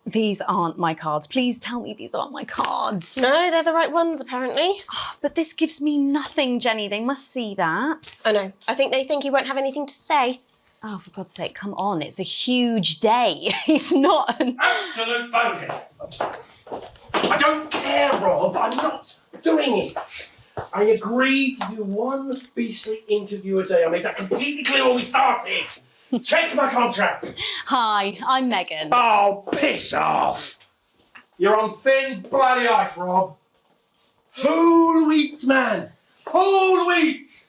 These aren't my cards. Please tell me these aren't my cards. No, they're the right ones, apparently. Oh, but this gives me nothing, Jenny. They must see that. Oh, no. I think they think he won't have anything to say. Oh, for God's sake, come on. It's a huge day. He's not an... Absolute bonehead. I don't care, Rob. I'm not doing it. I agreed to do one beastly interview a day. I made that completely clear when we started. Check my contract. Hi, I'm Megan. Oh, piss off. You're on thin, bloody ice, Rob. Whole wheat, man. Whole wheat.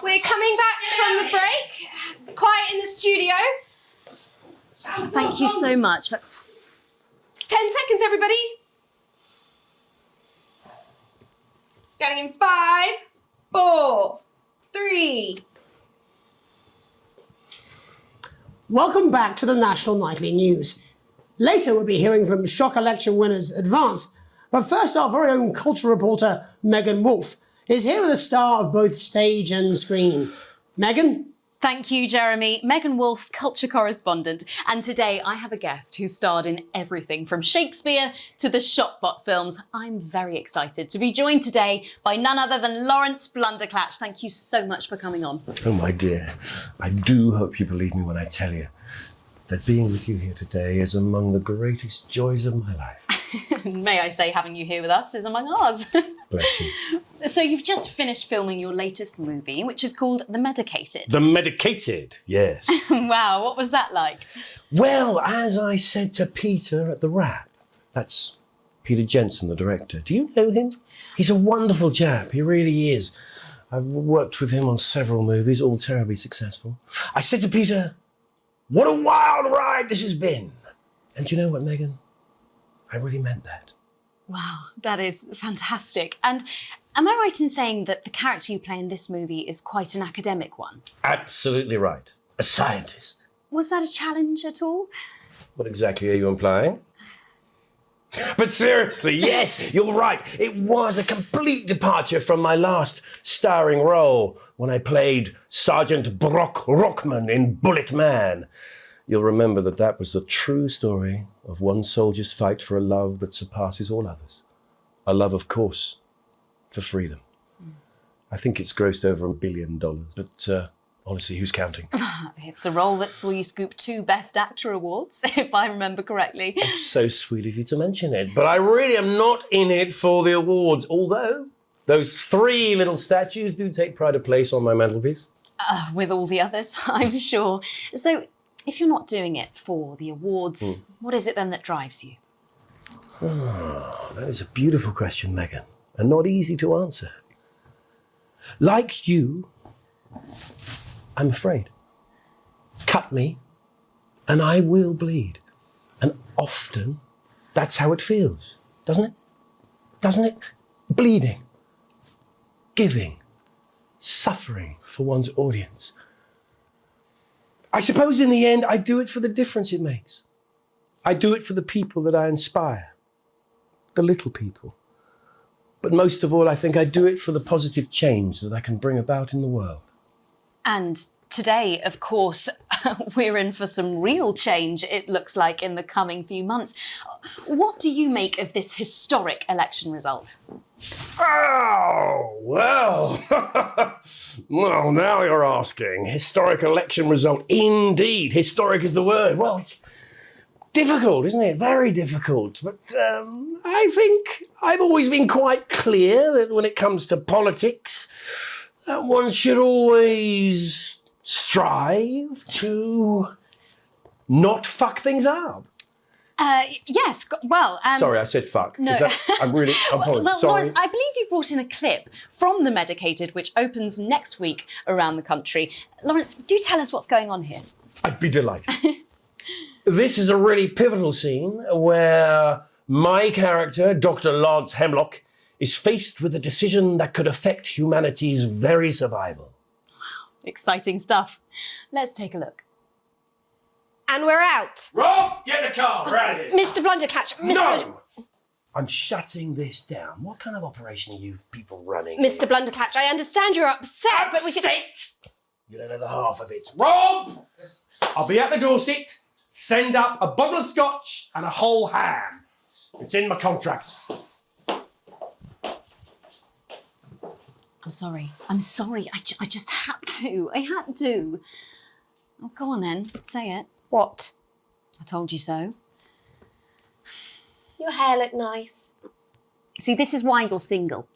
We're coming back from the break. Quiet in the studio. Thank you so much. 10 seconds, everybody. Going in 5, 4, 3. Welcome back to the National Nightly News. Later we'll be hearing from shock election winners Advance, but first our very own culture reporter Megan Wolfe is here with a star of both stage and screen. Megan? Thank you, Jeremy. Megan Wolfe, culture correspondent. And today I have a guest who starred in everything from Shakespeare to the Shotbot films. I'm very excited to be joined today by none other than Lawrence Blunderclatch. Thank you so much for coming on. Oh, my dear. I do hope you believe me when I tell you that being with you here today is among the greatest joys of my life. May I say, having you here with us is among ours. Bless you. So you've just finished filming your latest movie, which is called The Medicated. The Medicated, yes. Wow, what was that like? Well, as I said to Peter at the Wrap, that's Peter Jensen, the director. Do you know him? He's a wonderful chap, he really is. I've worked with him on several movies, all terribly successful. I said to Peter, what a wild ride this has been. And you know what, Megan? I really meant that. Wow, that is fantastic. And am I right in saying that the character you play in this movie is quite an academic one? Absolutely right. A scientist. Was that a challenge at all? What exactly are you implying? But seriously, yes, you're right. It was a complete departure from my last starring role when I played Sergeant Brock Rockman in Bullet Man. You'll remember that that was the true story of one soldier's fight for a love that surpasses all others. A love, of course, for freedom. I think it's grossed over $1 billion, but honestly, who's counting? It's a role that saw you scoop 2 Best Actor awards, if I remember correctly. It's so sweet of you to mention it, but I really am not in it for the awards, although those 3 little statues do take pride of place on my mantelpiece. With all the others, I'm sure. So, if you're not doing it for the awards, what is it then that drives you? Oh, that is a beautiful question, Megan, and not easy to answer. Like you, I'm afraid. Cut me, and I will bleed. And often, that's how it feels, doesn't it? Doesn't it? Bleeding, giving, suffering for one's audience. I suppose in the end, I do it for the difference it makes. I do it for the people that I inspire, the little people. But most of all, I think I do it for the positive change that I can bring about in the world. And today, of course, we're in for some real change, it looks like, in the coming few months. What do you make of this historic election result? Oh, well. Well, now you're asking. Historic election result. Indeed. Historic is the word. Well, it's difficult, isn't it? Very difficult. But I think I've always been quite clear that when it comes to politics, that one should always strive to not fuck things up. Yes, well... Sorry, I said fuck. No. I'm really... Well, sorry. Lawrence, I believe you brought in a clip from The Medicated, which opens next week around the country. Lawrence, do tell us what's going on here. I'd be delighted. This is a really pivotal scene where my character, Dr. Lance Hemlock, is faced with a decision that could affect humanity's very survival. Wow, exciting stuff. Let's take a look. And we're out. Rob, get the car, we're out of here. Mr. Blunderclatch. No! I'm shutting this down. What kind of operation are you people running? Mr. Blunderclatch, I understand you're upset, but we can... Upset? You don't know the half of it. Rob! I'll be at the Dorset. Send up a bottle of scotch and a whole ham. It's in my contract. I'm sorry. I'm sorry. I just had to. I had to. Oh, go on then. Say it. What? I told you so. Your hair looked nice. See, this is why you're single.